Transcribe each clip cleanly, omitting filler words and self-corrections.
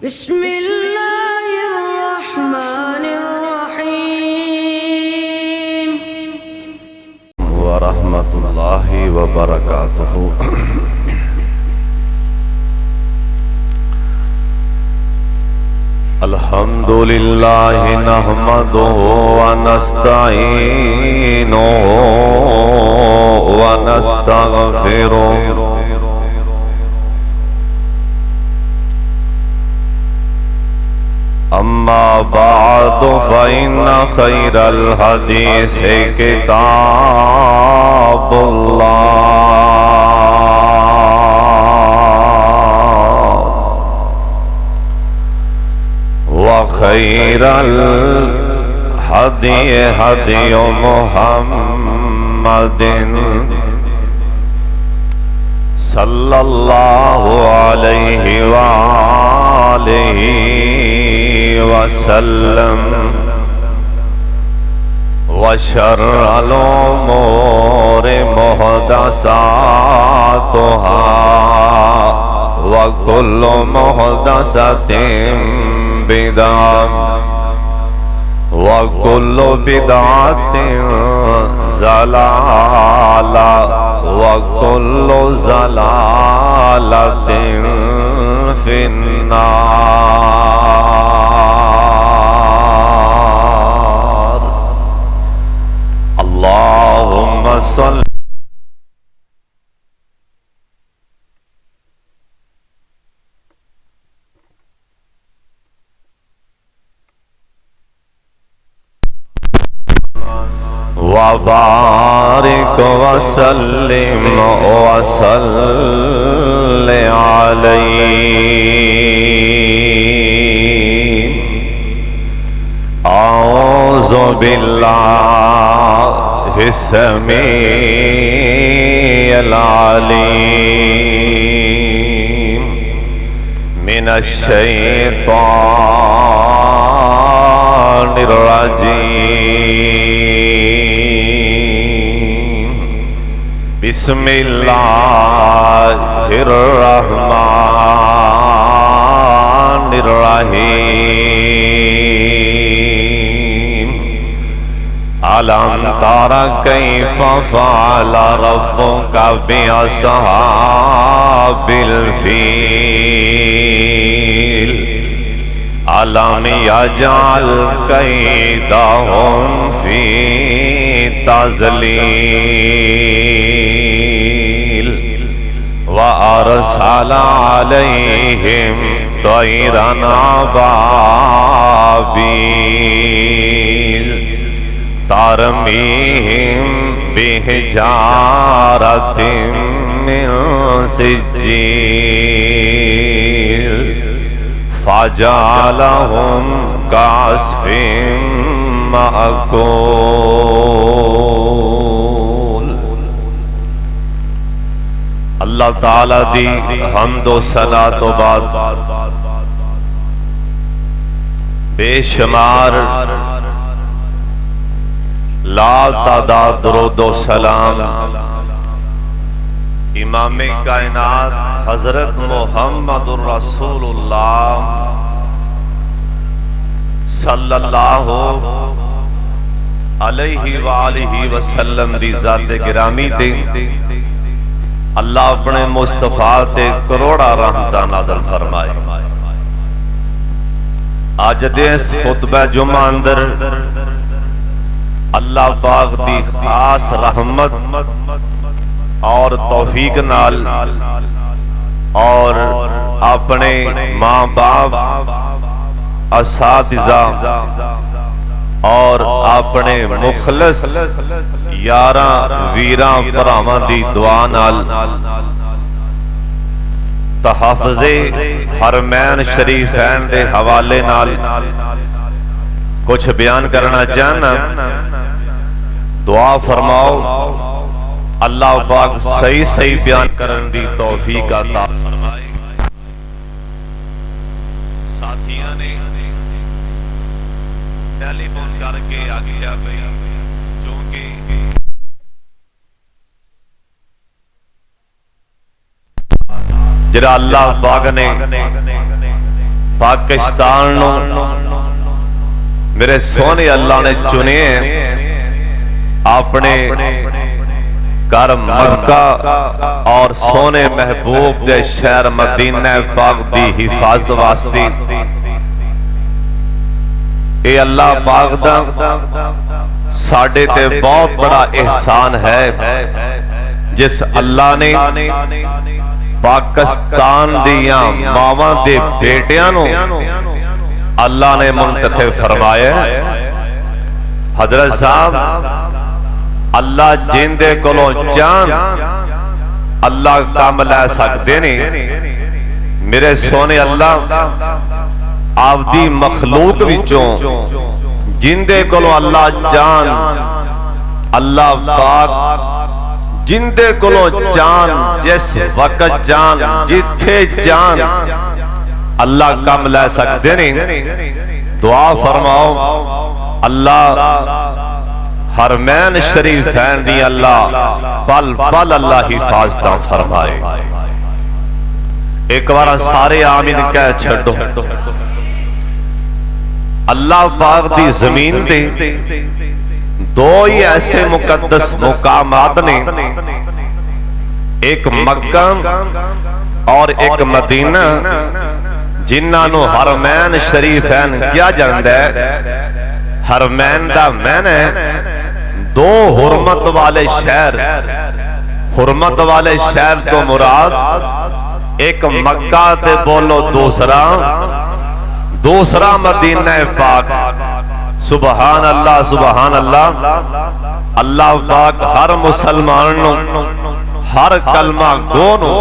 بسم اللہ الرحمن الرحیم ورحمۃ اللہ وبرکاتہ۔ الحمد للہ نحمدہ ونستعینہ ونستغفرہ اما بعد فإن خیر الحدیث کتاب اللہ وخیر الہدی ہدی محمد صلی اللہ علیہ وآلہ وسلم وشر الامور محدثاتها وكل محدثة بدعة وكل بدعة ضلالة وكل ضلالة في النار۔ اللهم صل وبارك وسلم وصل عليه۔ أعوذ بالله السميع العليم من الشيطان الرجيم۔ بسم اللہ الرحمن الرحیم۔ ألم تر كيف فعل ربك بأصحاب الفيل ألم يجعل كيدهم في تضليل وأرسل عليهم طيرا أبابيل ترميهم بحجارة من سجيل فجعلهم كعصف مأكول۔ اللہ تعالیٰ دی حمد و ثنا تو بعد بے شمار لا تعداد درود و سلام امام کائنات حضرت محمد الرسول اللہ صلی اللہ علیہ وآلہ وسلم دی ذات گرامی تے اللہ اپنے مصطفیٰ تے کروڑا رحمتاں نازل فرمائے۔ آج دیس خطبہ جمعہ اندر اللہ پاک دی خاص رحمت اور توفیق نال اور اپنے ماں باپ اساتذہ اور اپنے مخلص یاراں ویراں پراواں دی دعا نال تحفظ حرمین شریفین دے حوالے نال کچھ بیان کرنا چاہنا۔ دعا فرماؤ اللہ پاک صحیح صحیح بیان کرن دی توفیق عطا فرمائے۔ ساتھیاں نے ٹیلی فون کر کے آگیا بھئی چونکہ جڑا اللہ پاک نے پاکستان نو میرے سونے اللہ نے چنے اپنے گھر مکہ اور سونے محبوب دے شہر مدینہ پاک دی حفاظت واسطے اے اللہ پاک دا ساڈے تے بہت بڑا احسان ہے جس اللہ نے پاکستان دیاں ماواں دے بیٹیاں نو اللہ نے منتخب فرمایا. حضرت صاحب اللہ جیندے کولوں جان اللہ کام لے سکتے نہیں. میرے سونے اللہ آپ دی مخلوق وچوں جیندے کولوں اللہ جان اللہ پاک جیندے کولوں جان جس وقت جان جتھے جان اللہ کم لے سکتے نہیں. دعا فرماؤ اللہ حرمین شریفین دی اللہ پل پل اللہ حفاظتاں فرمائے. ایک بار سارے آمین کہہ چھڑو. اللہ پاک دی زمین دے دو ہی ایسے مقدس مقامات نے, ایک مکہ اور ایک مدینہ, جنہاں نو حرمین شریفین کیا جاندہ ہے. حرمین دا معنی ہے دو حرمت والے شہر. حرمت والے شہر تو مراد ایک مکہ تے بولو دوسرا مدینہ پاک. سبحان اللہ سبحان اللہ. اللہ پاک ہر مسلمان نو ہر کلمہ گونو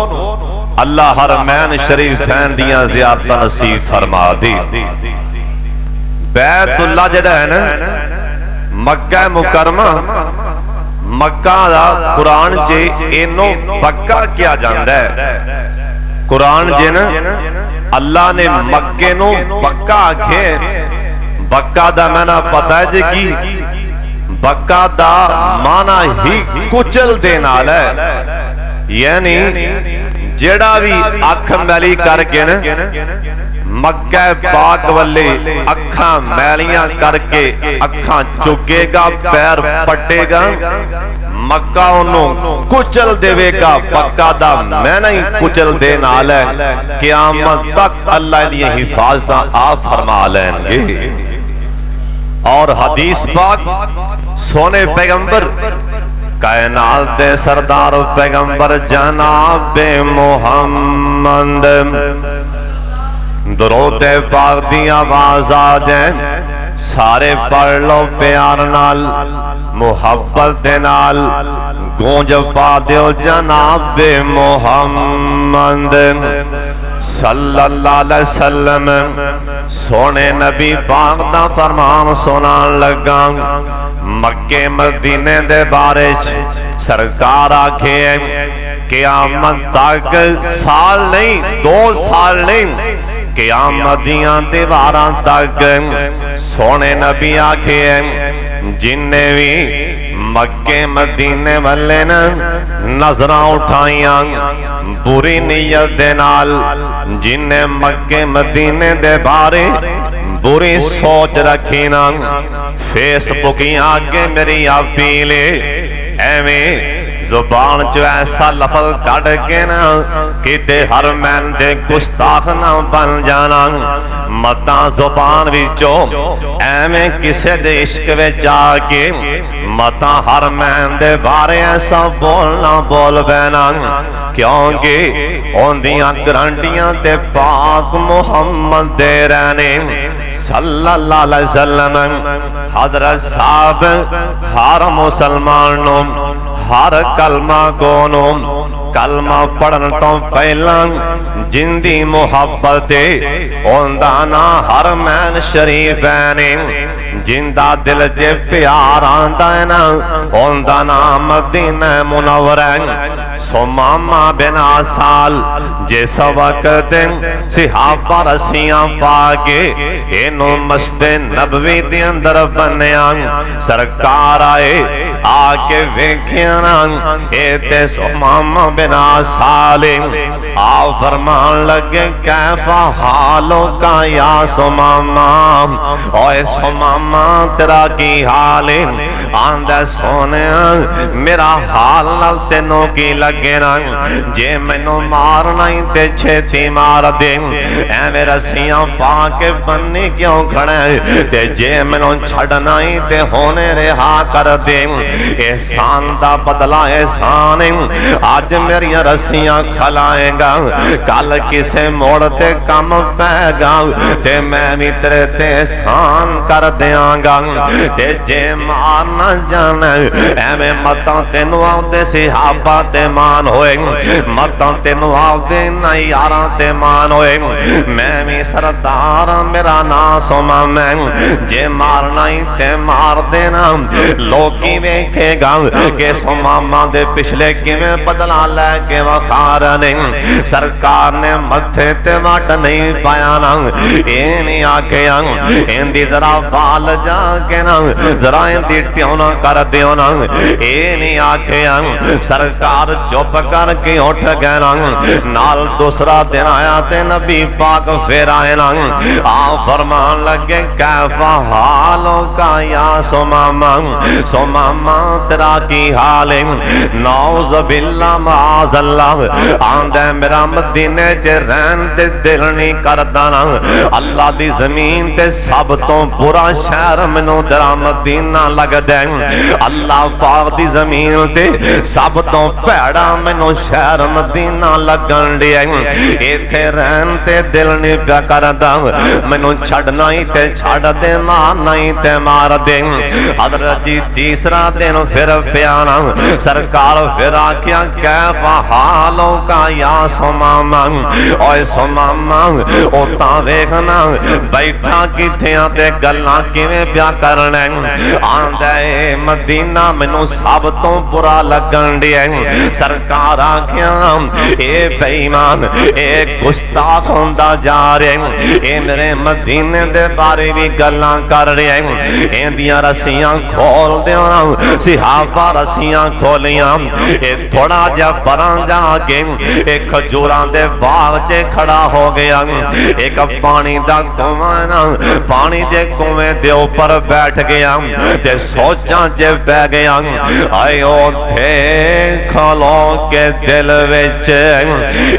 اللہ حرمین شریفین دیاں زیارتاں نصیب فرما دی. بیت اللہ جڑا ہے نا مکہ مکرمہ, مکہ دا قرآن جے اینو بکہ کیا جاندہ ہے. قرآن جے نا اللہ نے مکہ نو بکہ آکھے. بکہ دا معنی پتہ ہے جے کی بکہ دا معنی ہی کچل دینا ہے. یعنی جیڑا بھی اکھ میلی کر کے نا مکہ پاک والے اکھاں میلیاں کر کے اکھاں چکے گا پیر پٹے گا مکہ انہوں کچل دے گا. مکہ دا میں نہیں کچل دے نال ہے. قیامت تک اللہ دی حفاظتاں آپ فرما لیں گے. اور حدیث پاک سونے پیغمبر کائنات دے سردار پیغمبر جناب محمد درود پاک دی آواز آ جائے سارے پڑھ لو پیار نال محبت دے نال گونج پا دیو جناب محمد صلی اللہ علیہ وسلم. سونے نبی پاک دا فرمان سنان لگا. مکہ مدینے دے بارے سرکار آکھے قیامت تک سال نہیں 2 سال نہیں قیامت دیاں دیواراں تک سونے نبی آکھے جننے بھی مکہ مدینے والے نا نظراں اٹھائیاں بری نیت دے نال, جننے مکہ مدینے دے بارے بری سوچ رکھی نا فیس بکیاں آگے میری اپیلے ایویں زبان جو ایسا لفظ کٹ کے نا کتے حرمین دے گستاخ نہ بن جانا. متاں زبان وچو ایویں کسے دے عشق وچ جا کے متاں حرمین دے بارے ایسا بولنا بول بینا, کیونکہ ان دیاں گرانٹیاں تے پاک محمد دے رہنے صلی اللہ علیہ وسلم. حضرت صاحب ہر مسلمانوں ہر کلمہ گونوں کلمہ پڑھن تو پہلا جن دی محبت اندانا حرمین شریفین جندہ دل جے پیار آندہ ہے نا اندہ نام مدینہ منور ہے سمامہ بن آسال جس وقت صحابہ رسیاں پاکے انہوں مسجد نبوی دی اندر بنیاں سرکار آئے آکے ویکھیاں ایتے سمامہ بن آسال آپ فرمان لگے کیفا حالوں کا یا سمامہ اوے سمامہ تیرا کی حال آندہ سونے میرا حال نال تینوں کی لگے نا جے میں نو مارنا ہی تے چھتی مار دے اے میرا سیاں پاکے بنی کیوں کھڑے تے جے میں نو چھڑنا ہی تے ہونے رہا کر دے احسان دا بدلہ احسان آج میری رسیاں کھلائیں گا کل کسے موڑتے کم پہ گا تے میں بھی تیرے تے احسان کر دیاں گا تے جے مارنا جانا اے میں متاں تینو آؤ دے صحابہ تے مان ہوئے متاں تینو آؤ دے نیاراں تے مان ہوئے میں بھی سردار میرا ناسوما میں جے مارنا ہی تے مار دینا لوگی ویکھے گا کہ سمامہ دے پچھلے کی میں بدلا لے کے وخار نہیں سرکار نے مدھے تے واٹ نہیں پایا نا اینی آکے اندی ذرا بال جا کے نا ذرا اندی ٹیونا کر دیو نا اینی آکے سرکار چپ کر کے اٹھ گئے نا نال دوسرا دن آیا تے نبی پاک پھر آئے نا آپ فرمان لگے کیفا حالوں کا یا سمامہ سمامہ تیرا کی حال نعوذ باللہ معاذ اللہ آندے میرا مدینے چے رہن دے دل نہیں کردانا اللہ دی زمین تے سب تو برا شہر منو تیرا مدینہ لگ دے اللہ پاک دی زمین تے سب تو پیڑا منو شہر مدینہ لگن لیا ایتھے رہن تے دل نہیں پیا کردا منو چھڑنا ہی تے چھڑ دے مارنا ہی تے مار دے حضرت جی تیسرا دن پھر پیانا سرکار پھر آکیا کیفا حالوں کا یا سمامہ اوے سمامہ اوتا ویکھنا بیٹھا کی تھیاں تے گلاں کیویں پیا کرنے آندے مدینہ منو سب تو برا لگن دیا سرکار آکھیا اے بے ایمان اے گستاخ ہوندا جا رہے اے میرے مدینے دے بارے بھی گلاں کر رہے ایندیاں رسیاں کھول دیاں صحابہ رسیاں کھولیاں اے تھوڑا جا پران جا کے ایک کھجوراں دے باغ چے کھڑا ہو گیا ایک پانی دا کنواں نا پانی دے کنویں دے اوپر بیٹھ گیا تے سوچاں جے بہ گیا آئے او تھے کھلو کے دل وچ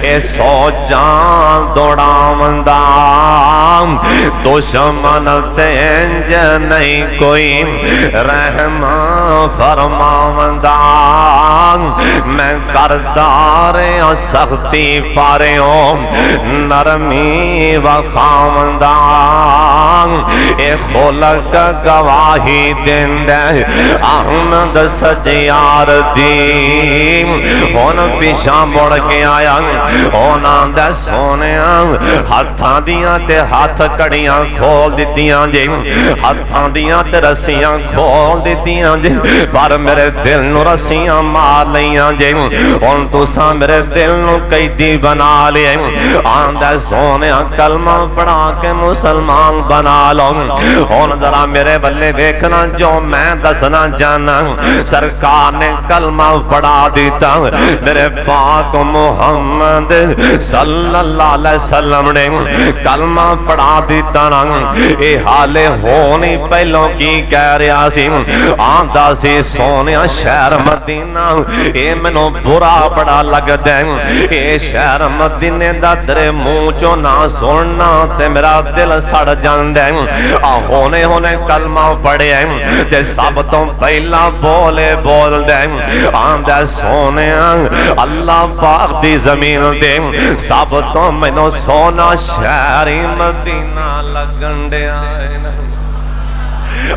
اے سوچاں دوڑاوندا دشمن تے انج نہیں کوئی رحم فرماوندا میں کردار سختی پاریوں نرمی وخاوندا اے خلق گواہی دیندے احمد سجیار دی ہون پیشاں بڑھ کے آیا ہونا دے سونے ہاتھاں دیاں تے ہاتھ کڑیاں کھول دیتیاں جی ہاتھاں دیاں تے رسیاں کھول دیتیاں جی پر میرے دل نو رسیاں مار لیاں جی ہون تو سا میرے دل نو قیدی بنا لے آندے سونے کلمہ پڑھا کے مسلمان بنا لو ہون ذرا میرے بلے ویکھنا جو میں دسنا جانا سرکار نے کلمہ پڑھا دیتا میرے پاک محمد صلی اللہ علیہ وسلم نے کلمہ پڑھا دیتا نا اے حالے ہونی پہلوں کی کہہ رہا سی آندہ سی سونیا شہر مدینہ اے منو برا بڑا لگ دے اے شہر مدینے دا درے موچو نہ سننا تے میرا دل سڑ جان دے ہونے کلمہ پڑھے تے سب تو پہلا بولے بول دے آندہ سونے اللہ پاک دی زمین دے سب تو منو سونا شہری مدینہ لگن دے آئے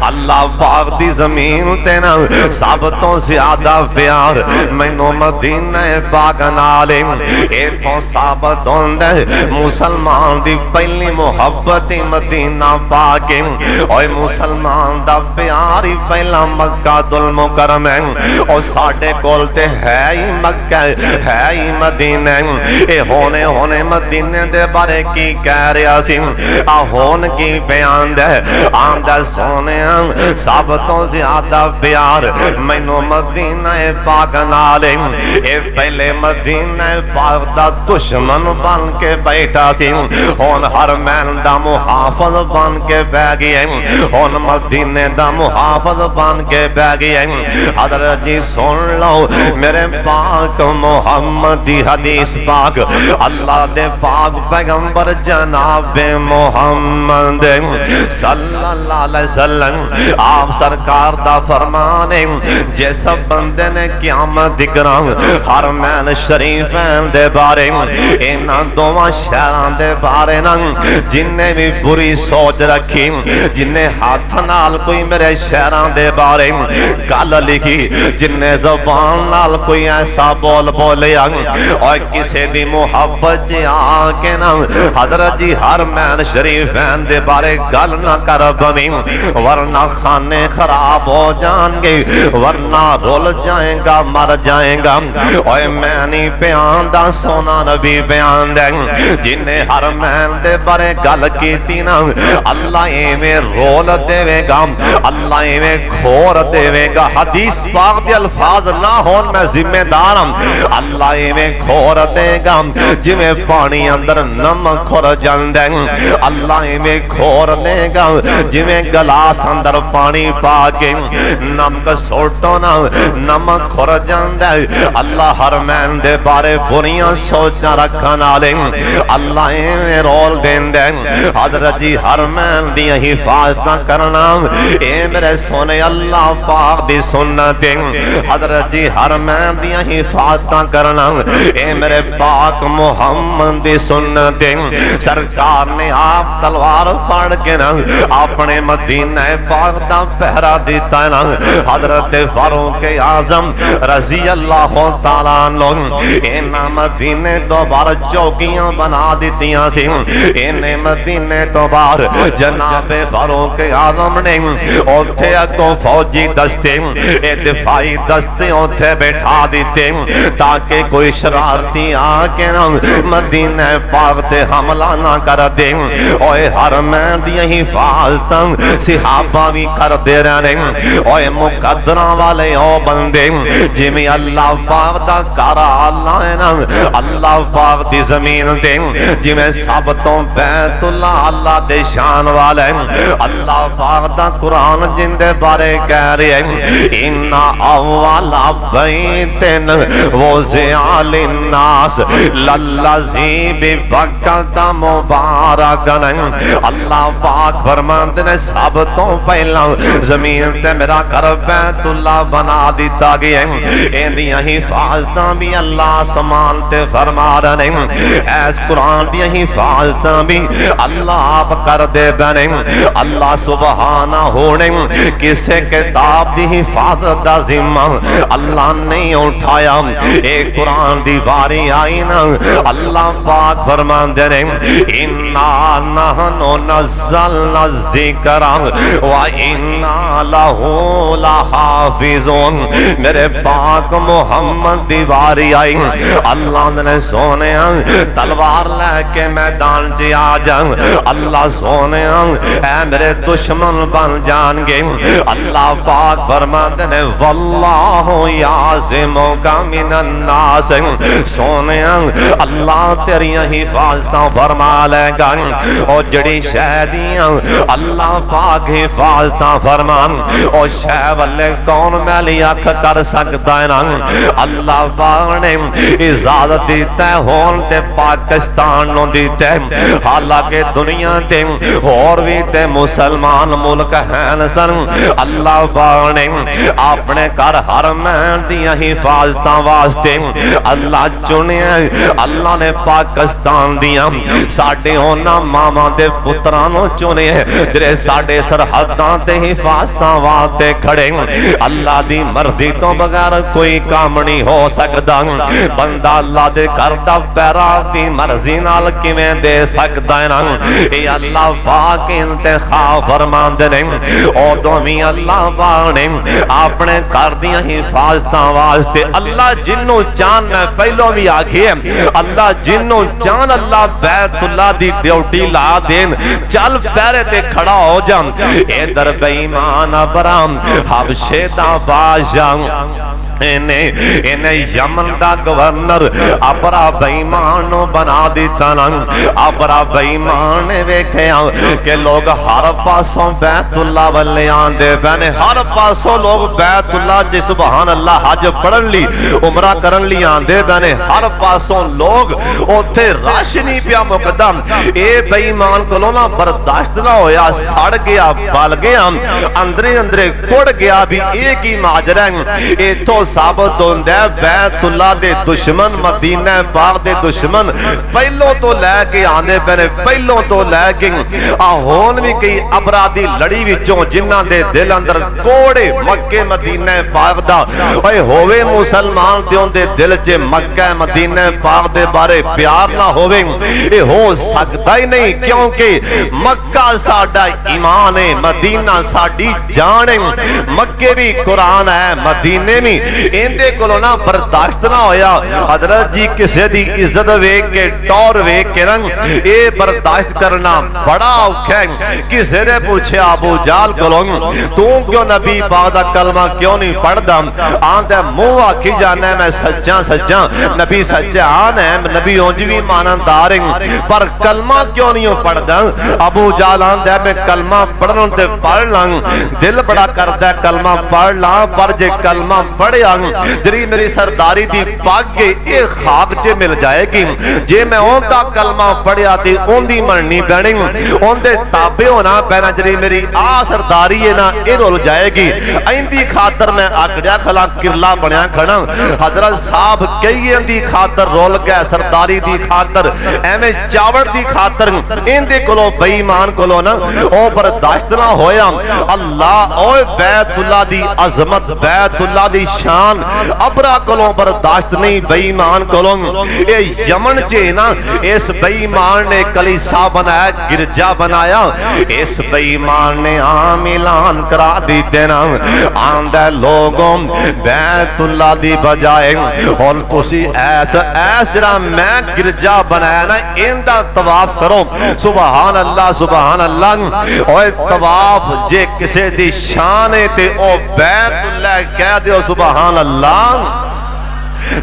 اللہ پاک دی زمین تے نا سب تو زیادہ پیار مینوں مدینہ پاک نال ایتھوں ثابت ہوندا ہے مسلمان دی پہلی محبت مدینہ پاک اوے مسلمان دا پیار ہی پہلا مکہ المکرم ہے اور ساڈے کول تے ہے ہی مکہ ہے ہی مدینہ اے ہونے مدینے دے بارے کی کہہ رہا سی ہون کی بیان دے آندا سونیا سب تو زیادہ پیار مینوں مدینہ پاک نال اے پہلے مدینہ پاک دا دشمن بن کے بیٹھا سی ہن حرمین دا محافظ بن کے بیٹھ گیا ہن مدینے دا محافظ بن کے بیٹھ گیا حضرت جی سن لو میرے پاک محمد دی حدیث پاک اللہ دے پاک پیغمبر جناب محمد صلی اللہ علیہ وسلم آپ سرکار دا فرمان ہے جس بندے نے قیامت دکھرام حرمین شریفین دے بارے انہاں دوواں شہران دے بارے جن نے بھی بری سوچ رکھی جن نے ہاتھ نال کوئی میرے شہران دے بارے گل لکھی جن نے زبان نال کوئی ایسا بول بولیا اور کسے دی محبت جی آکے نا حضرت جی حرمین شریفین دے بارے گل نہ کر بمی ورنہ خانے خراب ہو جان گے ورنہ رول جائیں گا مر جائیں گا اور میں نہیں بیان دا سونا نبی بیان دیں جن نے حرمین دے بارے گل کی تھی نا اللہ ایویں رول دے گا اللہ ایویں کھور دے گا حدیث پاک دے الفاظ نہ ہون میں ذمہ دار ہوں اللہ ایویں کھور دے گا جی میں پانی اندر نمک کھور جاندے اللہ ایویں کھور دے گا جی میں گلاس اندر پانی پا کے نمک سوٹو نا نمک کھور جاندے اللہ حرمین دے بارے بریاں سوچا رکھنا لیں اللہ ایویں رول دین دیں حضرت جی حرمین دی حفاظت کرنا اے میرے سونے اللہ پاک دی سنتیں حضرت جی حرمین دی حفاظت کرنا اے میرے پاک محمد دی سنتیں سرکار نے آپ تلوار پڑھ کے نا اپنے مدینہ پاک دا پہرا دیتا ہے نا حضرت فاروق اعظم رضی اللہ تعالیٰ عنہ انہاں مدینے تو بار چوکیاں بنا دیتیاں سی انہیں مدینے تو بار جناب فاروق اعظم نے اوتھے اگوں فوجی دستے دفاعی دستے اوتھے بیٹھا دیتے تاکہ کوئی شرارتی آکے نا مدینہ پاک تے حملہ نہ کر دے اوے حرمین دی حفاظت صحابہ بھی کر دے رہنے اوے مقدرہ والے او بندے جمی اللہ پاک دا کارا اللہ ہے نا اللہ پاک دی زمین دے جمی ثابتوں بیت اللہ اللہ دے شان والے اللہ پاک دا قرآن جن دے بارے کہہ رہے ہیں اِنَّا اَوَّلَ بَيْتٍ وُضِعَ لِلنَّاسِ لَلَّذِي بِبَكَّةَ مُبَارَكًا اللہ پاک فرماندے نے ثابتوں پہلا زمین تے میرا گھر بیت اللہ بنا دیتا گیا اندیاں حفاظتاں بھی اللہ سمان تے فرما رہے ایس قرآن دیاں حفاظتاں بھی اللہ آپ کر دے بنے اللہ سبحانہ ہونے کسے کتاب دی حفاظت دا ذمہ اللہ نہیں اٹھایا ایک قرآن دی واری آئی نا اللہ پاک فرمان دے اِنَّا نَحْنُ نَزَّلْنَا الذِّكْرَ وَإِنَّا لَهُ لَحَافِظُونَ میرے پاک محمد دی واری آئی اللہ نے سونے تلوار لے کے میدان جی آ جاؤں اللہ سونے اے میرے دشمن بن جان گے اللہ پاک فرماتے نے واللہ یعصمک من الناس سونے اللہ تیری حفاظتاں فرما لے گا اور جڑی شہدیاں اللہ پاک حفاظتاں فرمان اور شہ والے کون میلی اکھ کر سکتا ہے نا اللہ پاک نے اجازت دیتا ہے ہون تے پاکستان نو دیتا ہے حالانکہ دنیا تے اور بھی تے مسلمان ملک ہیں سن اللہ پاک نے اپنے گھر حرمین دیاں حفاظتاں واسطے اللہ چنے اللہ نے پاکستان دیاں ساڈے ہونا ماما دے پترانوں چنے جڑے ساڈے سرحد سرحداں تے حفاظتاں واسطے کھڑے اللہ دی مرضی تو بغیر کوئی کام نہیں ہو سکدا بندہ اللہ دے گھر دا پیرا دی مرضی نال کیویں دے سکدا ہے نا اے اللہ پاک انتخاب فرماندے نے اودوں وی اللہ پاک نے اپنے گھر دیاں حفاظتاں واسطے اللہ جنوں چاہن میں پہلو بھی آکھی ہے اللہ جنوں چاہن اللہ بیت اللہ دی ڈیوٹی لا دین چل پیرے تے کھڑا ہو جان ادھر بے ایمان ابرام حبشے دا بادشاہ انہیں یمن دا گورنر اپرا بیمان بنا دیتا نا اپرا بیمان نے ویکھیا کہ لوگ ہر پاسوں بیت اللہ والے آندے بہنے ہر پاسوں لوگ بیت اللہ جی سبحان اللہ حج پڑھن لی عمرہ کرن لی آندے بہنے ہر پاسوں لوگ اوتھے رش نہیں پیا مقدم اے بیمان کو نا برداشت نہ ہویا سڑ گیا بال گیا اندرے اندرے کڑ گیا بھی ایک ہی ماجرہ اے تو ثابت ہوندہ ہے بیت اللہ دے دشمن مدینہ پاک دے دشمن پہلوں تو لے کے آنے پہنے پہلوں تو لے کے آہون بھی کئی ابرادی لڑی وچوں جنہ دے دل اندر کوڑے مکہ مدینہ پاک دا اے ہوئے مسلمان دیوں دے دل چے مکہ مدینہ پاک دے بارے پیار نہ ہوئے اے ہو سکتا ہی نہیں کیونکہ مکہ ساڑھا ایمان ہے مدینہ ساڑھی جان ہے مکہ بھی قرآن ہے مدینے میں اندے کلونا برداشت نہ ہویا حضرت جی کسے دی عزت ویک کے ٹور ویک کے رنگ اے برداشت کرنا بڑا اوکھیں کسے نے پوچھے ابو جال کلوں تو کیوں نبی پاک دا کلمہ کیوں نہیں پڑھ دا آندھے منہ آکھی جانے میں سچا سچا نبی سچا آنے نبی اونجوی مانندار پر کلمہ کیوں نہیں پڑھ دا ابو جال آندھے میں کلمہ پڑھنوں تے پڑھ لانگ دل بڑا کردہ کلمہ پڑھ لانگ پر جے کلمہ پڑھے آنگ جری میری سرداری دی پاگے ایک خاک چے مل جائے گی جے میں اون دا کلمہ پڑھے آتی اون دی مرنی بیننگ اون دے تابے ہونا پہنا جری میری سرداری ہے نا اے رول جائے گی این دی خاطر میں آکڑیا کھلا کرلا بنیا کھڑا حضرت صاحب کئی این دی خاطر رول گئے سرداری دی خاطر ایمیں چاوڑ دی خاطر این دے کلو بیمان کلو نا او برداشت نہ ہویا اللہ اوے بیت اللہ دی عظمت بیت اللہ دی شان ابرا کلوں برداشت نہیں بے ایمان کلوں اے یمن چے نا اس بے ایمان نے کلیسا بنایا گرجا بنایا اس بے ایمان نے عام اعلان کرا دیتے نا آندھے لوگوں بیت اللہ دی بجائے اور تسی ایس جرا میں گرجا بنایا نا اندہ طواف کرو سبحان اللہ اوہ طواف جے کسے دی شانے تے او بیت اللہ کہہ دیو سبحان اللہ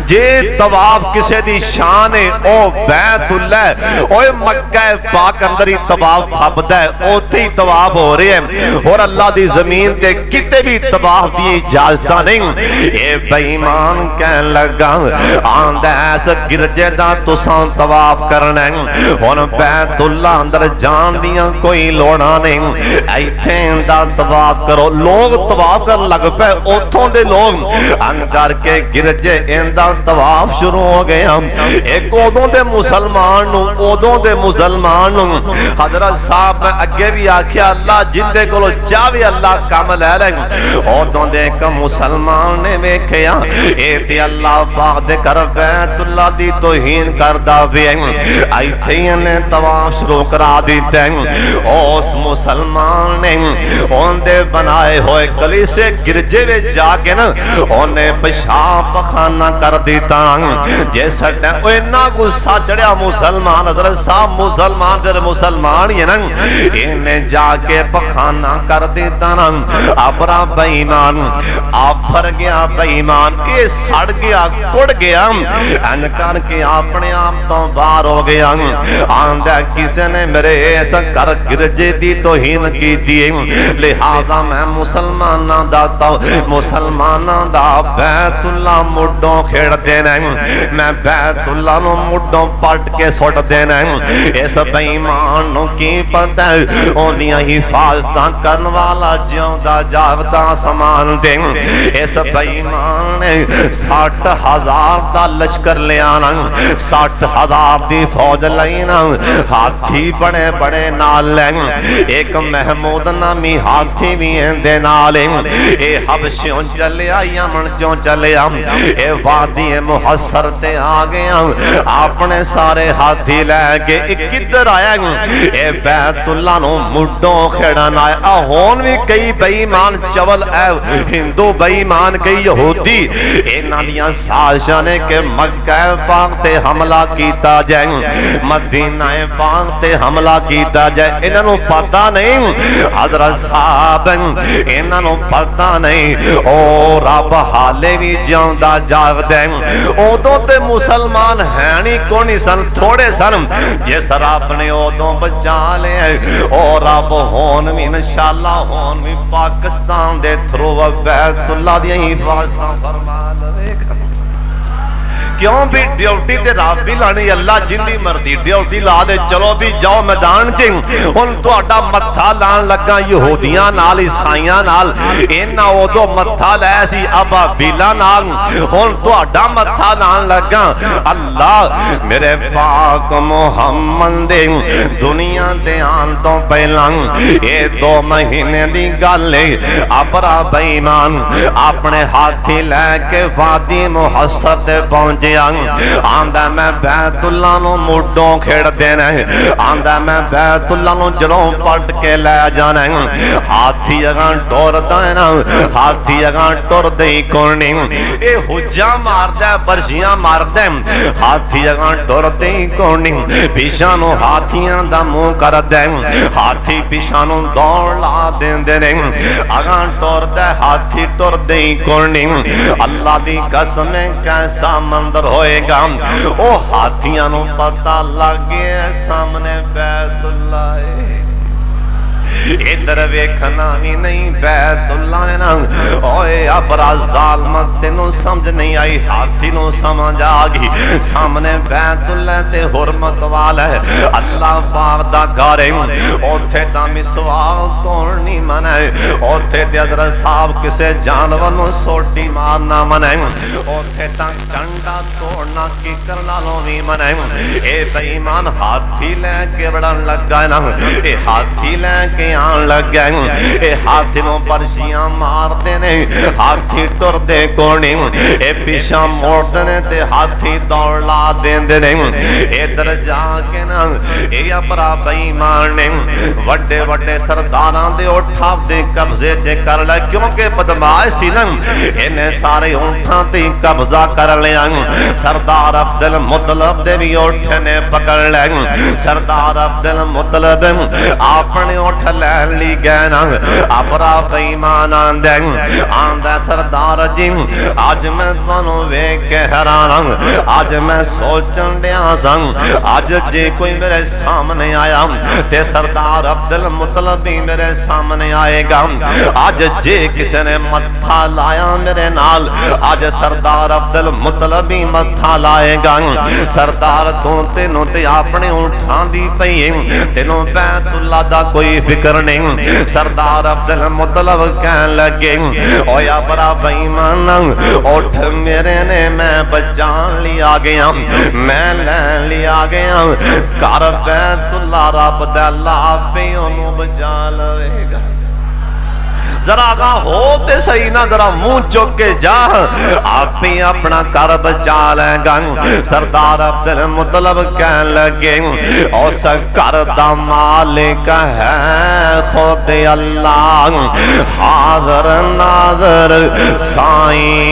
جے طواف کسے دی شان ہے او بیت اللہ اوے مکہ پاک اندر ہی طواف بھبدا ہے اوتھے ہی طواف ہو رہے ہیں اور اللہ دی زمین تے کتے بھی طواف دی اجازت نہیں اے بے ایمان کہن لگا آندا ایس گرجے دا تساں طواف کرنا ہے ہن بیت اللہ اندر جان دیاں کوئی لوڑا نہیں ایتھے دا طواف کرو لوگ طواف کرن لگ پے اوتھوں دے لوگ ان کر کے گرجے دا طواف شروع ہو گیا ایک اودوں دے مسلمان نوں حضرت صاحب میں اگے بھی آکھیا اللہ جن دے کولو چاہے اللہ کام لے لیں اودوں دے ایک مسلمان نے ویکھیا اے تے اللہ پاک دے گھر بیت اللہ دی توہین کردا وے ایتھے نے طواف شروع کرا دتے اس مسلمان نے اون دے بنائے ہوئے کلیسے گرجے وچ جا کے نا اونے پیشاب پخانہ کر دیتا جیسا اینا غصہ چڑھیا مسلمان حضرت صاحب مسلمان در مسلمان یہ ننگ انہیں جا کے پخانہ کر دیتا ننگ اپرا بیمان آپ بھر گیا بیمان یہ سڑ گیا کڑ گیا انکار کے اپنے آپ تو بار ہو گیا آندہ کسی نے میرے ایسا کر گرجے دی توہین کی دی لہذا میں مسلمانہ داتا مسلمانہ دا بیت اللہ مڈوں کھیڑ دینا میں بیت اللہ نو مڈوں پٹ کے سٹ دینا اس بے ایمان نو کی پتہ اونیاں حفاظتاں کرن والا جیوندا جاگدا سامان دے اس بے ایمان 60,000 دا لشکر لے آنا 60,000 دی فوج لینا ہاتھی بڑے بڑے نال لیں ایک محمود نامی ہاتھی بھی اندے نالیں اے حبشیوں چلے یمن جو چلے اے وادی محصر تے آگیا اپنے سارے ہاتھی لے کے کدھر آیا اے بیت اللہ نو مڈوں کھڑن آیا ہون بھی کئی بے ایمان چول اے ہندو بے ایمان کئی یہودی انہاں دیاں سازشاں نے کہ مکہ پاک تے حملہ کیتا جائے مدینہ پاک تے حملہ کیتا جائے انہاں نو پتہ نہیں حضرت صاحب انہاں نو پتہ نہیں او رب حالے بھی جیوندا جاگدا اودوں تے مسلمان ہیں نہیں کونی سن تھوڑے سن جس رب نے اودوں بچا لے او رب ہون بھی انشاءاللہ ہون بھی پاکستان دے تھرو بیت اللہ دی حفاظتاں فرما لے گا کیوں بھی ڈیوٹی تے رب بھی لانی اللہ جندی مرضی ڈیوٹی لا دے چلو بھی جاؤ میدان چ ہن تہاڈا متھا لان لگا یہودیاں نال عیسائیاں نال انہاں اودوں متھا لے سی ابابیلاں نال ہن تہاڈا متھا لان لگا اللہ میرے پاک محمد دے دنیا دے آن تو پہلاں اے 2 مہینے دی گل ہے ابرا بے ایمان اپنے ہاتھی لے کے وادی محصر تے پہنچے آندا میں بیت اللہ نو مڈوں کھیڑ دینا آندا میں بیت اللہ نو جڑوں پٹ کے لے جانا ہاتھی اگاں ٹردا ہے نا ہاتھی اگاں ٹردے ہی کونی اے حجاں ماردا برشیاں ماردا ہاتھی اگاں ٹردے ہی کونی پیچھے نو ہاتھیاں دا منہ کردا ہاتھی پیچھے نو دوڑ لا دیندے نے اگاں ٹردا ہاتھی ٹردے ہی کونی اللہ دی قسم کیسا منظر ہوئے گا او ہاتھیاں نو پتہ لگے سامنے بیت اللہ ہے ادھر ویکھنا بھی نہیں بیت اللہ ہے نا اوے ابرا ظالمت تینوں سمجھ نہیں آئی ہاتھی نو سمجھ آگی سامنے بیت اللہ تے حرمت والا ہے اللہ پاک دا گھر ہے اوتھے تا مسواک توڑنی منع ہے اوتھے تے حضرت صاحب کسے جانور نو سوٹی مارنا منع ہے اوتھے تا ڈنڈا توڑنا کیکر نالوں بھی منع ہے اے بے ایمان ہاتھی لے کے بڑھن لگا ہے نا اے ہاتھی لے کے آن لگ گئے اے ہاتھی نو پرشیاں مار دینے ہاتھی ٹر دے کونی اے پیشاں موڑ دینے تے ہاتھی دوڑ لا دین دینے ادھر جا کے نا اے اپرا بے ایمان نے وڈے وڈے سرداراں دے اٹھا دے قبضے تے کر لے کیونکہ بدماش سی نا انہیں سارے اٹھاں تے قبضہ کر لیا سردار عبدالمطلب دے بھی اٹھے نے پکڑ لے سردار عبدالمطلب اپنے اٹھ لین لی گئے نا اپرا بے ایمان آندے سردار جی آج میں تانوں ویکھ کے حیران آج میں سوچن ڈیا سن آج جے کوئی میرے سامنے آیا تے سردار عبدالمطلب بھی میرے سامنے آئے گا آج جے کسی نے متھا لایا میرے نال آج سردار عبدالمطلب بھی متھا لائے گا سردار تو تینوں تے اپنے اٹھان دی پئی تینوں بیت اللہ دا کوئی فکر نہیں سردار عبدالمطلب کہن لگے او یا برا بے ایمان اٹھ میرے نے میں بچان لیا گیا میں لین لیا گیا کر بیت اللہ رب دے اللہ پہ انہوں بچا لے گا ذرا آگاہ ہوتے صحیح نہ ذرا منہ چوک کے جا آپ ہی اپنا کر بچا لیں گا سردار عبدالمطلب کہن لگے اس کر دا مالک ہے خود اللہ حاضر ناظر سائیں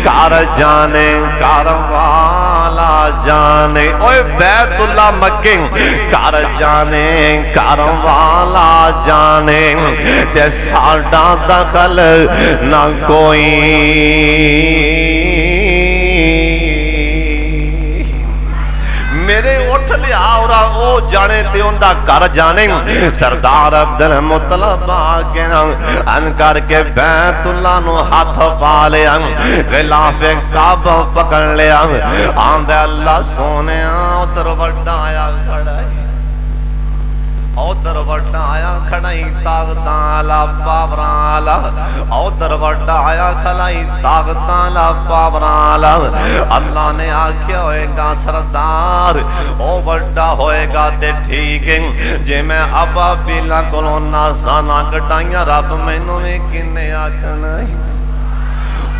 کر جانے کر والا جانے اوے بیت اللہ مکہ کر جانے کر والا جانے تے ساڈا دخل نہ کوئی میرے اٹھ لیا اور او جانے تے ان دا گھر جانے سردار عبدالمطلب آگے ان کر کے بیت اللہ نو ہاتھ پا لیا غلاف کعبہ پکڑ لیا آندے اللہ سونے ادھر وڈا آیا کھڑا ہے ادھر وڈا آیا کھڑائی طاقتاں لا پاوراں لا ادھر وڈا آیا کھڑائی طاقتاں لا پاوراں لا اللہ نے آکھیا ہوئے گا سردار او وڈا ہوئے گا تے ٹھیک ہے جے میں ابا بیلا کولوں نازاں کٹائیاں رب مینوں وی کنے آکھنا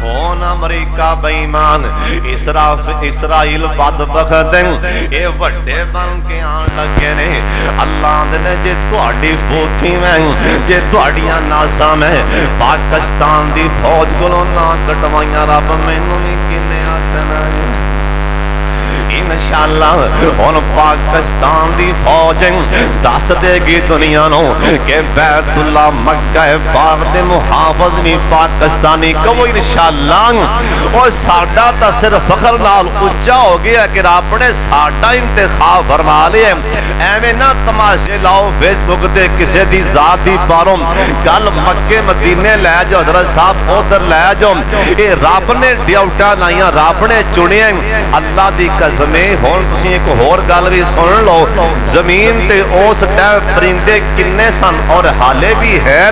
ہون امریکہ بیمان اسرائیل بدبخت اے وڈے بن کے آن لگے نے اللہ نے جے تہاڈی بوتھی میں جے تہاڈیاں ناساں میں پاکستان دی فوج کولوں نہ کٹوائیاں رب مینوں وی کنے آکھنا انشاءاللہ ان پاکستان دی فوج دس دے گی دنیا نو کہ بیت اللہ مکہ پاک دے محافظ بھی پاکستانی کہو انشاءاللہ اور ساڈا تا صرف فخر نال اونچا ہو گیا کہ رب نے ساڈا انتخاب فرما لیا ایویں نہ تماشے لاؤ فیس بک تے کسے دی ذات دی باروں گل مکے مدینے لے جاؤ حضرت صاحب ادھر لے جاؤ اے رب نے ڈیوٹا لائیاں رب نے چنیا اللہ دی قسم ہون تسی ایک اور گل بھی سن لو زمین تے اس ٹائم پرندے کنے سن اور حالے بھی ہیں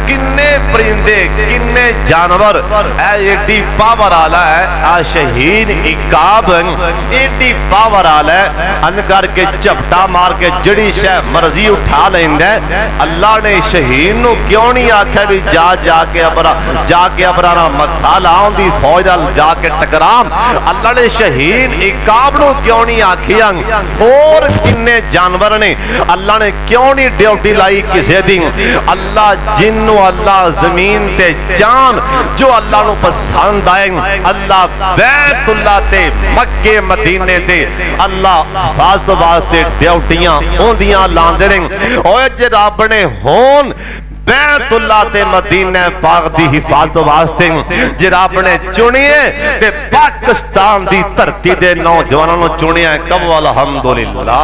کنے پرندے کنے جانور اے ایڈی پاور آلا ہے آ شہید عقاب ایڈی پاور آلا ہے ان کر کے چپٹا مار کے جڑی شے مرضی اٹھا لیندے اللہ نے شہید نو کیوں نہیں آکھا بھی جا کے ابرا متھا لاؤں دی فوج جا کے ٹکرام اللہ نے شہید عقاب نو کیوں نہیں آکھیا اور کنے جانور نے اللہ نے کیوں نہیں ڈیوٹی لائی کسے دن اللہ جنو اللہ زمین تے جان جو اللہ نو پسند آئے اللہ بیت اللہ تے مکے مدینے تے اللہ حفاظت واسطے ڈیوٹیاں ہوندیاں لاندے رہیں اوے جے رب نے ہون بیت اللہ تے مدینہ پاک دی حفاظت واسطے جے رب نے چنیے تے پاکستان دی دھرتی دے نوجوانوں نے چنیا کب الحمدللہ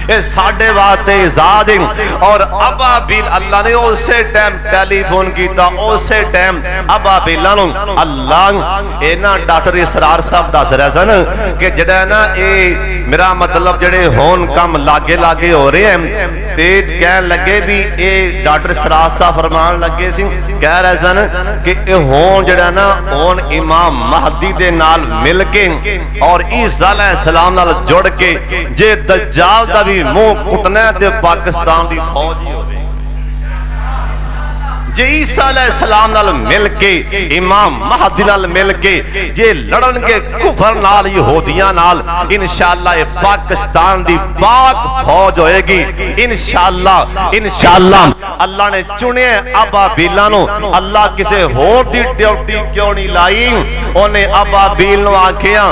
اے ساڑھے واسطے ازاد اور ابابیل اللہ نے اسے ٹائم ٹیلی فون کیتا اسے ٹائم ابابیلانوں اللہ اے نا ڈاکٹر اسرار صاحب دس رہے سن کہ جڑا نا اے میرا مطلب جڑے ہون کم لاگے ہو رہے ہیں تے کہن لگے بھی اے ڈاکٹر اسرار صاحب فرمان لگے سی کہہ رہے سن کہ اے ہون جڑا نا ہون امام مہدی دے نال مل کے اور عیسیٰ علیہ السلام نال جڑ کے جے دجال دا بھی منہ کٹنے دے پاکستان دی فوج ہی ہوئے جے عیسیٰ علیہ السلام نال مل کے امام مہدی نال مل کے جے لڑن کے کفر نال یہودیاں نال انشاءاللہ پاکستان دی پاک فوج ہوئے گی انشاءاللہ اللہ نے چنے ابابیلانوں اللہ کسے ہور دی ڈیوٹی کیوں نہیں لائی انہیں ابابیل نو آکھیا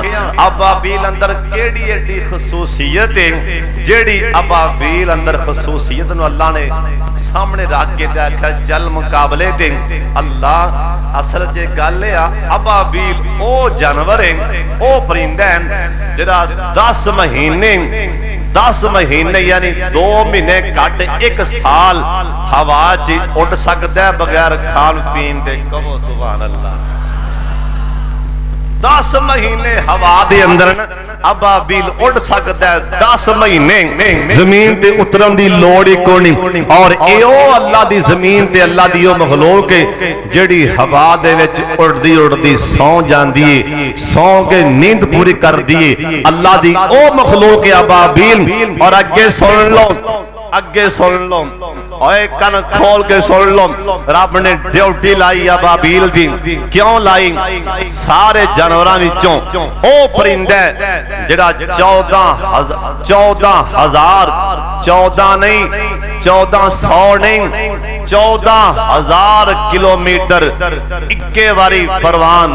ابابیل اندر کیڑی ایڈی خصوصیت ہے جیڑی ابابیل اندر خصوصیت نو اللہ نے سامنے رکھ کے دیکھا چل مقابلے دیں اللہ اصل جے گالے ابابیل او جانور ہیں او پرندہ ہیں جڑا 10 مہینے یعنی 2 مہینے کٹ 1 سال ہوا جی اڑ سکتا ہے بغیر کھان پین دے کہو سبحان اللہ 10 مہینے ہوا دے اندر ابابیل اڑ سکتا ہے 10 مہینے زمین تے اترن دی لوڑی کونی اور ایو اللہ دی زمین تے اللہ دی او مخلوق ہے جڑی ہوا دے وچ اڑدی سو جاندی سو کے نیند پوری کر دی اللہ دی او مخلوق ہے ابابیل اور اگے سن لو اوے کن کھول کے سن لو رب نے ڈیوٹی لائی ابابیل دی کیوں لائی سارے جانوراں وچوں او پرندہ جڑا 14,000 نہیں 1400 نہیں 14,000 کلومیٹر اکے واری پروان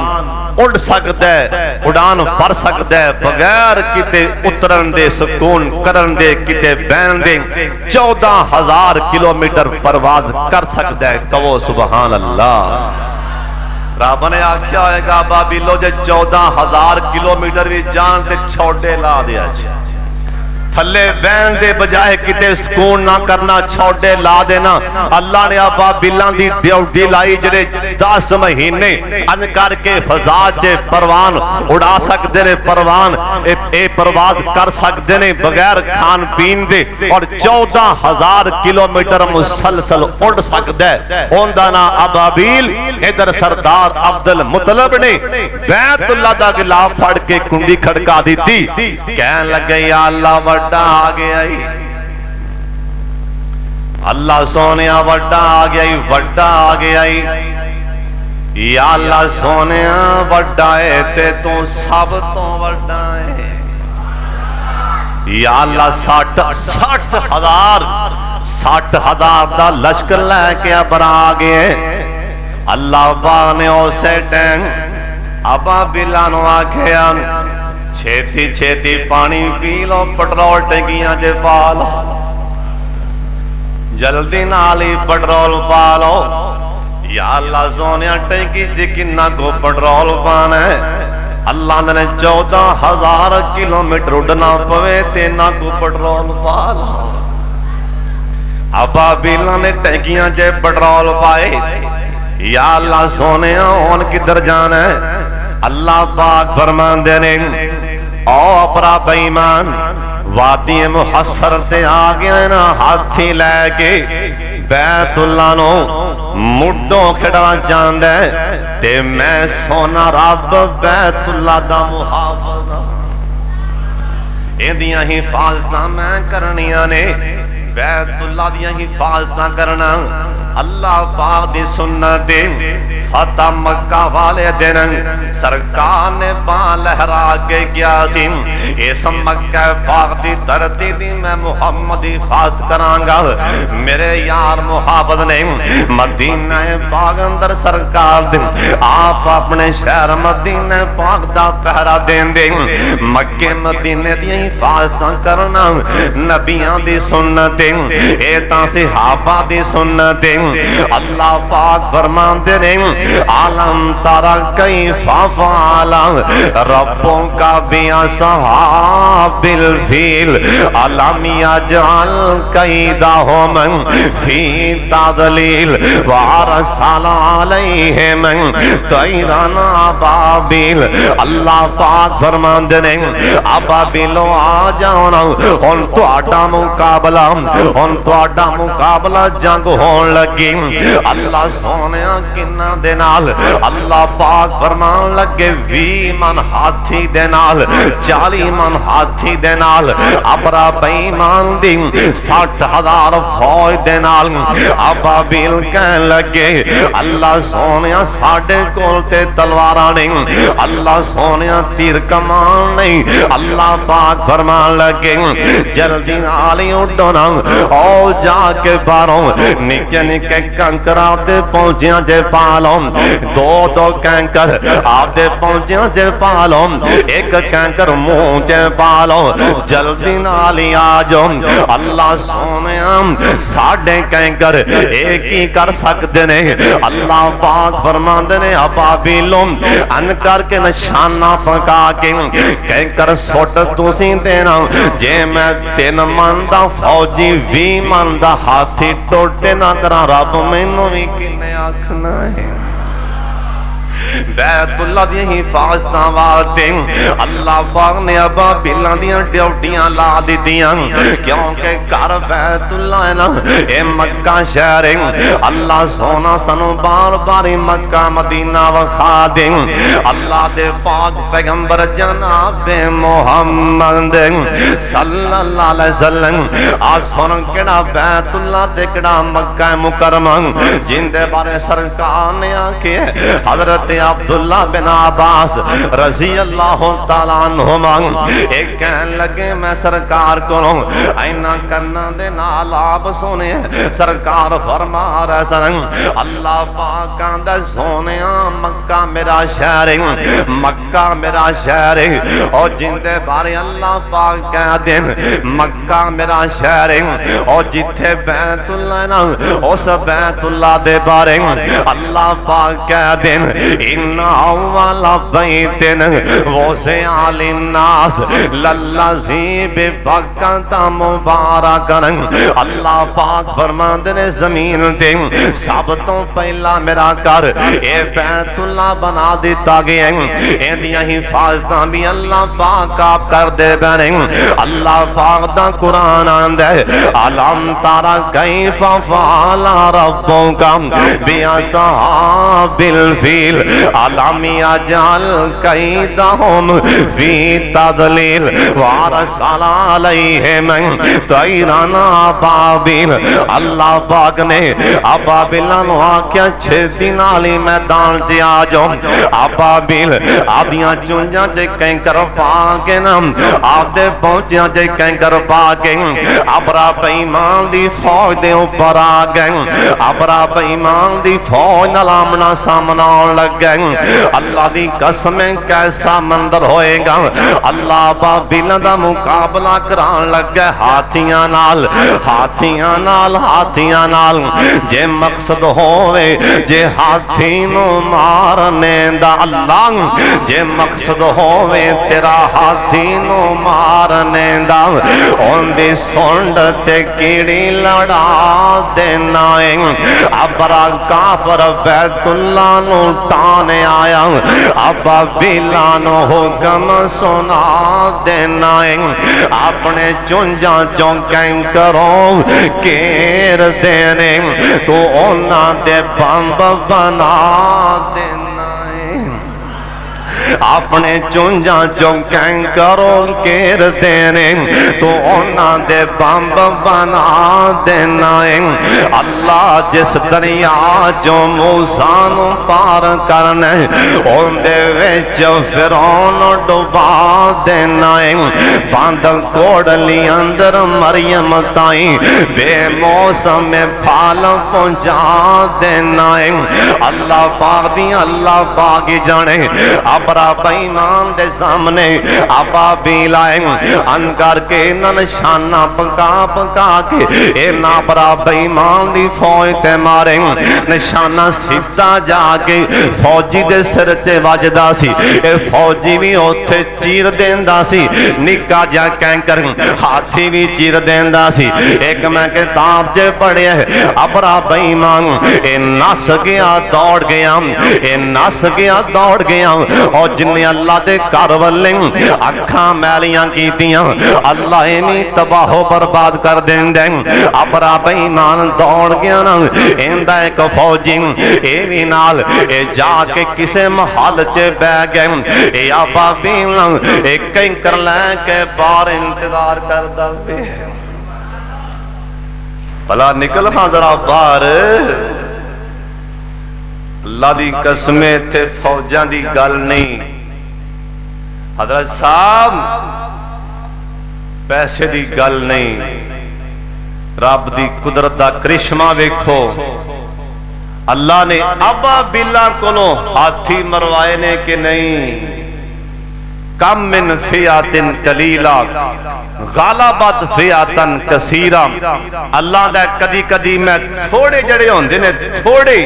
اڑ سکتا ہے اڑان بھر سکتا ہے بغیر کتے اترن دے سکون کرن دے کتے بین دے 14,000 کلومیٹر پرواز کر سکتا ہے کہو سبحان اللہ رب نے آکھیا ہوئے گا ابابیلو جے 14,000 کلومیٹر بھی جان تے چھوٹے لا دیا تھلے بہن دے بجائے کتے سکون نہ کرنا چھوڑے لا دینا اللہ نے ابابیلاں دی ڈیوٹی لائی جڑے 10 مہینے ان کر کے فضا چے پروان اڑا سکتے نے پروان اے پرواز کر سکتے نے بغیر کھان پین دے اور 14,000 کلومیٹر مسلسل اڑ سکتے ہیں اوندا نا ابابیل ادھر سردار عبدالمطلب نے بیت اللہ دا غلاف پھڑ کے کنڈی کھڑکا دیتی کہنے لگے یا اللہ وڈا آگے آئی اللہ سونیا وڈا آگے آئی یا اللہ سونیا وڈا ہے تے تو سب تو وڈا ہے یا اللہ 60,000 دا لشکر لے کے ابر آگے اللہ باغ نے اسے ٹین ابابیلانو آکھیا چھیتی چھیتی پانی پی لو پٹرول ٹنکیاں جے پالو جلدی نالی پٹرول پالو یا اللہ سونیا ٹنکی جی کنہ کو پٹرول پانا ہے اللہ نے 14,000 کلومیٹر اڑنا پوے تینا کو پٹرول پالو ابابیلاں نے ٹنکیاں جے پٹرول پائے یا اللہ سونیا ان کدھر جانا ہے اللہ پاک فرمان دینے او اپرا بیمان وادی محصر تے آگئے نا ہاتھی لے کے بیت اللہ نو مڈوں کھڑا جان دے تے میں سونا رب بیت اللہ دا محافظ ایدیاں حفاظتاں میں کرنیاں نے بیت اللہ دیاں حفاظتاں کرنا اللہ پاک دی سنت فتح مکہ والے دن سرکار نے باں لہرا کے کیا سی اس مکہ پاک دی دھرتی دی میں محمد حفاظت کرانگا میرے یار محافظ نے مدینہ پاک اندر سرکار دن آپ اپنے شہر مدینہ پاک دا پہرا دین دیں مکہ مدینہ دی حفاظت کرنا نبیان دی سنتیں ایتاں صحابہ دی سنتیں اللہ پاک فرمان دے عالم تارا کیف فعل ربوں کا بھی اصحاب الفیل علم یجعل قیدہم فی تضلیل وارسل علیہم طیران ابابیل اللہ پاک فرمان دے ابابیلو آ جاؤ نا ان تو آٹا مقابلہ جنگ ہون لگی اللہ سونیا کنہ دے نال اللہ پاک فرمان لگے 20 من ہاتھی دے نال 40 من ہاتھی دے نال ابرا بیمان دی 60,000 فوج دے نال ابابیل کہن لگے اللہ سونیا ساڑھے کول تے تلواراں نہیں اللہ سونیا تیر کمان نہیں اللہ پاک فرمان لگے جلدی نالی اڈو نا او جا کے باروں نکے نکے کنکر آپ دے پہنچیاں جے پالوں دو کنکر آپ دے پہنچیاں جے پالوں ایک کنکر منہ جے پالوں جلدی نالی آجو اللہ سونیا ساڑھے کنکر ایک ہی کر سکتے نے اللہ پاک فرمان دے ابابیلوں ان کر کے نشانہ پکا کے کنکر سوٹ دوسری دینا جے میں 3 من دا فوجی 20 من دا ہاتھی ٹوٹے نہ کرا رب میں نو بھی کنے آکھنا ہے بیت اللہ دی حفاظتاں واسطے اللہ پاک نے ابابیلاں دیاں ڈیوٹیاں لا دتیاں کیونکہ گھر بیت اللہ ہے نا اے مکہ شہر اللہ سونا سنو بار بار مکہ مدینہ وکھا دے اللہ دے پاک پیغمبر جناب محمد صلی اللہ علیہ وسلم آج سن کیڑا بیت اللہ تے کیڑا مکہ مکرمہ جن دے بارے سرکار نے آکھے حضرت عبداللہ بن عباس رضی اللہ تعالیٰ عنہما ایک کہن لگے میں سرکار کروں اینا کرنا دے نال آپ سونے سرکار فرما رہے سن اللہ پاک آندہ سونے مکہ میرا شہر مکہ میرا شہر اور جن دے بارے اللہ پاک کہہ دین مکہ میرا شہر اور جتھے بیت اللہ نا اس بیت اللہ دے بارے اللہ پاک کہہ دین ان اول بیت وسع للناس للذی ببکۃ مبارکا اللہ پاک فرماندے نے زمین تے سب تو پہلا میرا گھر اے بیت اللہ بنا دیتا گیا ایندیاں حفاظتاں بھی اللہ پاک آپ کر دے بنے اللہ پاک دا قرآن آندے علم تارا کیف فعل ربک باصحاب الفیل علم یجعل کیدہم فی تضلیل وارسل علیہم طیرا ابابیل اللہ پاک نے ابابیل نو آکھیا چھتی نالی میدان چ آ جاؤ ابابیل آدیاں چونجاں چ کینکر پا کے نام آپ دے پہنچیاں چ کینکر پا کے ابرا بے ایمان دی فوج دے اوپر آ گئے ابرا بے ایمان دی فوج نال آمنا سامنا لگ گئے اللہ دی قسم کیسا منظر ہوئے گا اللہ ابابیل دا مقابلہ کران لگ گئے ہاتھیاں نال ہاتھیاں نال ہاتھیاں نال جے مقصد ہوئے جے ہاتھی نو مارنے دا اللہ جے مقصد ہوئے تیرا ہاتھی نو مارنے دا ان دی سونڈ تے کیڑی لڑا دینا ابرا کافر بیت اللہ نو ٹانے آیا ابابیل نو حکم سنا دینا اپنے چونجاں چونکیں کرو کیر دینے تو اونا دے بمب بنا دینا اپنے چونجاں چونکیں کرو کیر دینے تو اونا دے بمب بنا دینا اللہ جس دریا جو موسیٰ نو پار کرنے ان دے وچ فرعون ڈوبا دینا باندھ کوڑ لی اندر مریم تائیں بے موسم پھال پہنچا دینا اللہ پاک دی اللہ پاک جانے ابرا بے ایمان دے سامنے ابابیل آئے ان کر کے نشانہ پکا پکا کے اے نابرا بے ایمان دی فوج تے مارے نشانہ سیدھا جا کے فوجی دے سر تے وجدا سی اے فوجی بھی اوتھے چیر دیندا سی نکا جا کینکر ہاتھی بھی چیر دیندا سی ایک میں کتاب جے پڑھے ابرا بے ایمان اے نس گیا دوڑ گیا اے نس گیا دوڑ گیا اور جنہیں اللہ دے کارولیں اکھاں میلیاں کیتیاں اللہ ایمی تباہ و برباد کر دیں دیں ابرا بے ایمان دوڑ گیا نا ایندہ ایک فوجی اے بھی نال اے جا کے کسے محل چے بے گئے اے ابابیل اے کہیں کر لیں کہ بار انتظار کر دے بھلا نکل ہاں ذرا بار اللہ دی قسمیں تھے فوجاں دی گل نہیں حضرت صاحب پیسے دی گل نہیں رب دی قدرت دا کرشمہ ویکھو اللہ نے ابابیل کولوں ہاتھی مروائے نے کہ نہیں کم من فیات قلیلہ غالبت فیاتن کثیرہ اللہ دا کدی کدی میں تھوڑے جڑے ہوندے نے تھوڑے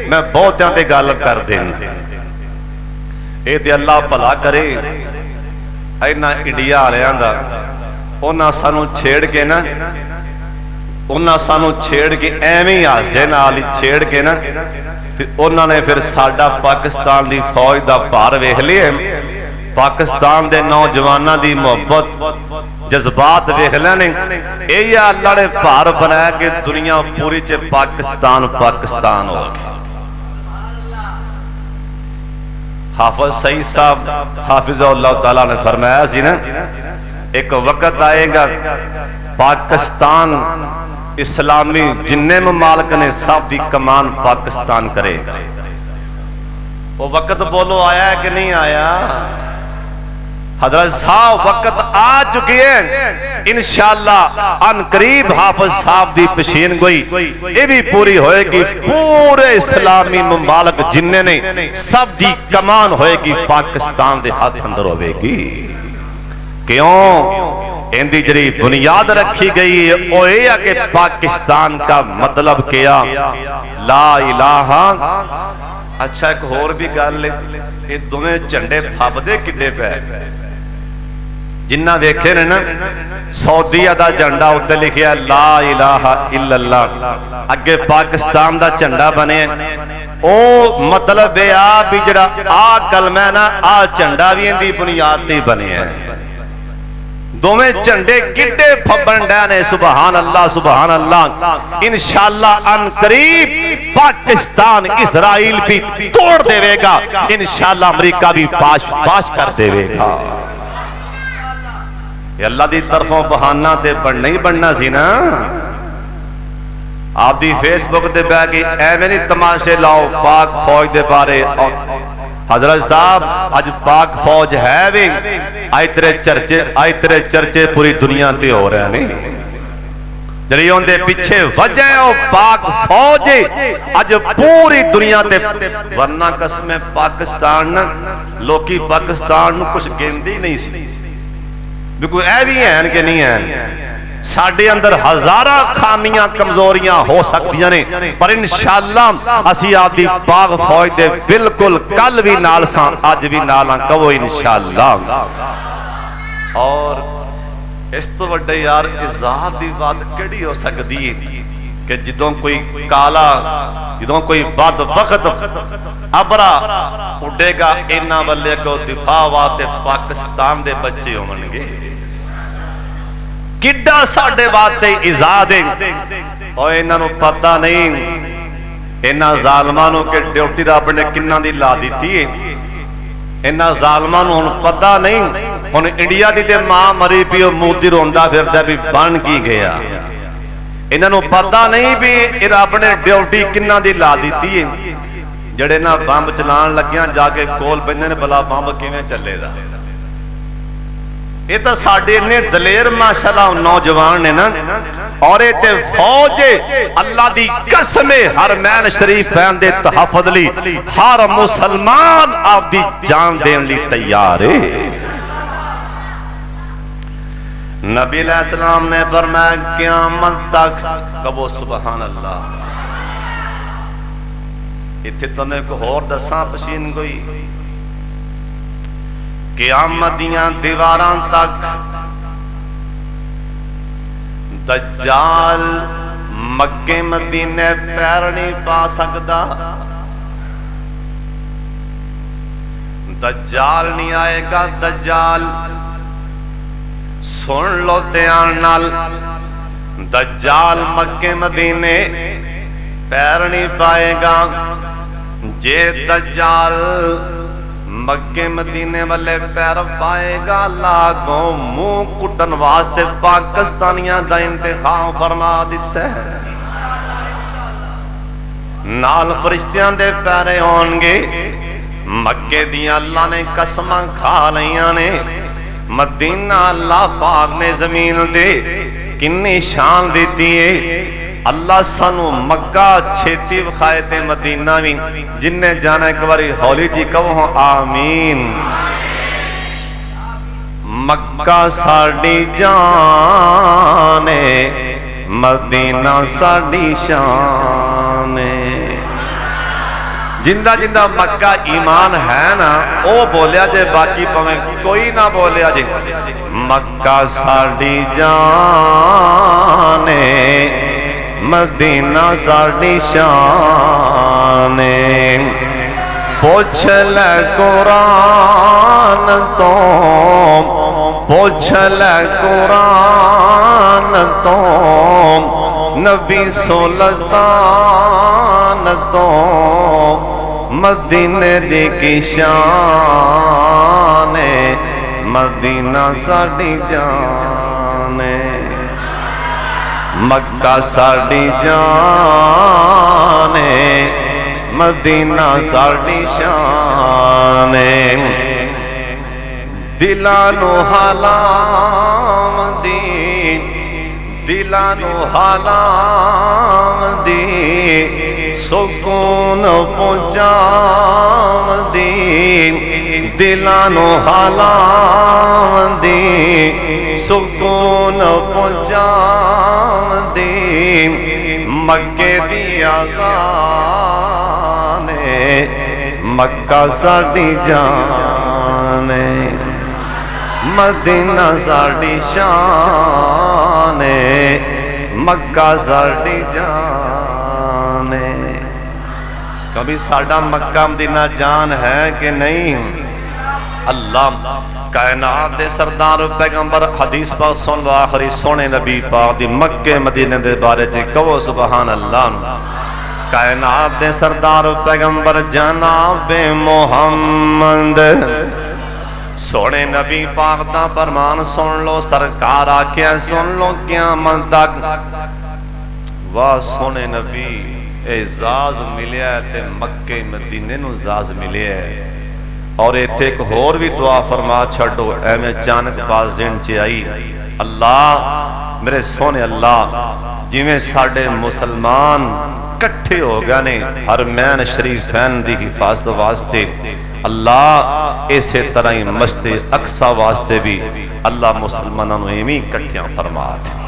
میں بہتیاں تے گل کر دینا اے تے اللہ بھلا کرے اینا انڈیا رہاں دا اونا سانو چھیڑ کے نا اونا سانو چھیڑ کے ایمی آزے نالی چھیڑ کے نا اونا نے پھر ساڑا پاکستان دی فوج دا پار ویکھ لیے پاکستان دے نوجوانہ دی محبت جذبات ویکھ لینے اے یا اللہ نے پار بنایا کہ دنیا پوری چے پاکستان پاکستان ہو گیا حافظ سعید صاحب حافظ اللہ تعالیٰ نے فرمایا سی نا ایک وقت آئے گا پاکستان اسلامی جننے ممالک نے سب دی کمان پاکستان کرے گا وہ وقت بولو آیا ہے کہ نہیں آیا حضرت صاحب وقت آ چکے ہیں انشاءاللہ ان قریب حافظ صاحب دی پشین گوئی یہ بھی پوری ہوئے گی پورے اسلامی ممالک جننے نے سب دی کمان ہوئے گی پاکستان دے ہاتھ اندر ہوئے گی کیوں اندی جری بنیاد رکھی گئی ہے وہ یہ کہ پاکستان کا مطلب کیا لا الہ اچھا ایک اور بھی گل ہے، یہ دونوں جھنڈے پھبدے کڈے پے، جنہ دیکھے نے نا سعودیہ دا جھنڈا اتنے لکھیا لا الہ الا اللہ، اگے پاکستان دا جھنڈا بنے، او مطلب ہے آ بھی جڑا آ کلمہ ہے نا آ جھنڈا بھی اندی بنیاد تے بنے ہے، دوویں جھنڈے کڈے پھبن ڈے نے، سبحان اللہ، انشاءاللہ ان قریب پاکستان اسرائیل بھی توڑ دے گا، انشاءاللہ امریکہ بھی پاش کر دے گا۔ یہ اللہ دی طرفوں بہانہ تے بڑھنا ہی بڑھنا سی نا، آپ دی فیس بک دے بے گی ایویں نہیں تماشے لاؤ پاک فوج دے بارے، حضرت صاحب اج پاک فوج ہے بھی آئی تیرے چرچے پوری دنیا تے ہو رہے ہیں، جڑی ان دے پیچھے وجہ ہے وہ پاک فوج اج پوری دنیا تے، ورنہ قسم پاکستان لوکی پاکستان کچھ گیندی نہیں سی، بھی کوئی اے بھی ہیں کہ نہیں ہیں، ساڑھے اندر ہزارہ خامیاں کمزوریاں ہو سکتیاں نے، پر انشاءاللہ اسی آپ دی پاک فوج دے بالکل کل بھی نال سان آج بھی نالاں کہو انشاءاللہ۔ اور اس تو وڈے یار ازاد دی بات کیڑی ہو سکتی ہے کہ جدوں کوئی کالا جدوں کوئی بد وقت ابرا اڑے گا اینا والے کو دفاع واتے پاکستان دے بچے ہوں گے، کڈا ساڑھے باتے ازاد ہیں، اور انہوں پتہ نہیں انہاں ظالمانوں کے ڈیوٹی رب نے کنہ دی لا دیتی ہے، انہاں ظالمانوں پتہ نہیں انہوں انڈیا دی تے ماں مری پیو موتی روندہ پھر دے بھی بان کی گیا، انہوں پتہ نہیں بھی رب نے ڈیوٹی کنہ دی لا دیتی ہے، جڑے نہ بامب چلان لگیاں جا کے کول پہنے نے بلا بامب کیویں چلے دا، یہ تو ساڑھے نے دلیر ماشاءاللہ نوجوان نے نا، اور یہ تے فوج اللہ دی قسم حرمین شریف پہن دے تحفظ لی، ہر مسلمان آپ دی جان دین لی تیار ہے۔ نبی علیہ السلام نے فرمایا قیامت تک کبو سبحان اللہ، اتھے تو نے کو اور دساں پشین گوئی، قیامت دیاں دیواراں تک دجال مکے مدینے پیر نہیں پا سکدا، دجال نہیں آئے گا، دجال سن لو دھیان نال، دجال مکے مدینے پیر نہیں پائے گا، جے دجال مکے مدینے والے پیر پائے گا لاگوں منہ کٹن واسطے پاکستانیاں دا انتخاب فرما دیتا ہے، نال فرشتیاں دے پیرے ہونگے، مکے دیاں اللہ نے قسماں کھا لیاں نے، مدینہ اللہ پاک نے زمین دے کنی شان دیتی ہے، اللہ سانو مکہ چھیتی وکھائے تے مدینہ بھی، جن نے جانا ایک باری ہولی جی کہو آمین۔ مکہ ساڑی جانے مدینہ ساڑی شانے، جندہ جندہ مکہ ایمان ہے نا او بولیا جے باقی پویں کوئی نہ بولیا جے، مکہ ساڑی جانے مدینہ ساڑی شانے، پوچھ لے قرآن تو پوچھ لے قرآن تو نبی سلطان تو مدینے دی کی شان مدینہ ساڑی جانے، مکہ ساڑی جانے مدینہ ساڑی شان، دلانو حالام دی دلانو حالام دی سکون پہنچام دی، دلانو حالام دی سکون پہنچام دی، مکے دی آزان مکہ ساڈی جان ہے، مدینہ ساڈی شان ہے، مکہ ساڈی جان ہے۔ کبھی ساڈا مکہ مدینہ جان ہے کہ نہیں؟ اللہ کائنات دے سردار پیغمبر حدیث پاک سن لو آخری سونے نبی پاک دی مکے مدینے دے بارے جے کہو سبحان اللہ۔ کائنات دے سردار پیغمبر جناب محمد سونے نبی پاک دا فرمان سن لو، سرکار آکھیا سن لو قیامت تک واہ سونے نبی اعزاز ملیا ہے تے مکے مدینے نو اعزاز ملیا ہے۔ اور ایتھے ایک اور بھی دعا فرما چھڑو اے میں اچانک باز ذہن چ آئی، اللہ میرے سونے اللہ جی میں ساڈے مسلمان کٹھے ہو گئے نے حرمین شریفین دی حفاظت واسطے، اللہ اسی طرح ہی مسجد اقصی واسطے بھی اللہ مسلمانوں نے ایویں کٹھیاں فرما دے،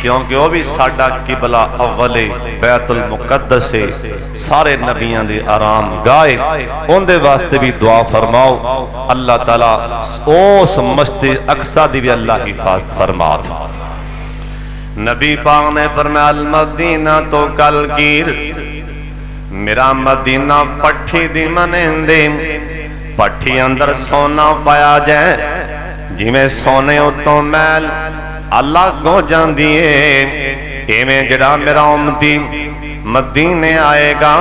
کیونکہ وہ بھی ساڈا قبلہ اول بیت المقدس ہے، سارے نبیان دی آرام گاہ، ان دے واسطے بھی دعا فرماؤ اللہ تعالیٰ اس مسجد اقصی دی بھی اللہ حفاظت فرما دے۔ نبی پاک نے فرمایا المدینہ تو کلگیر، میرا مدینہ پٹھی دی منندے، پٹھی اندر سونا پایا جائے جی میں سونے اتوں میل اللہ کو جان دیئے، ایمیں جڑا میرا امتی مدینے آئے گا،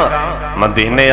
مدینے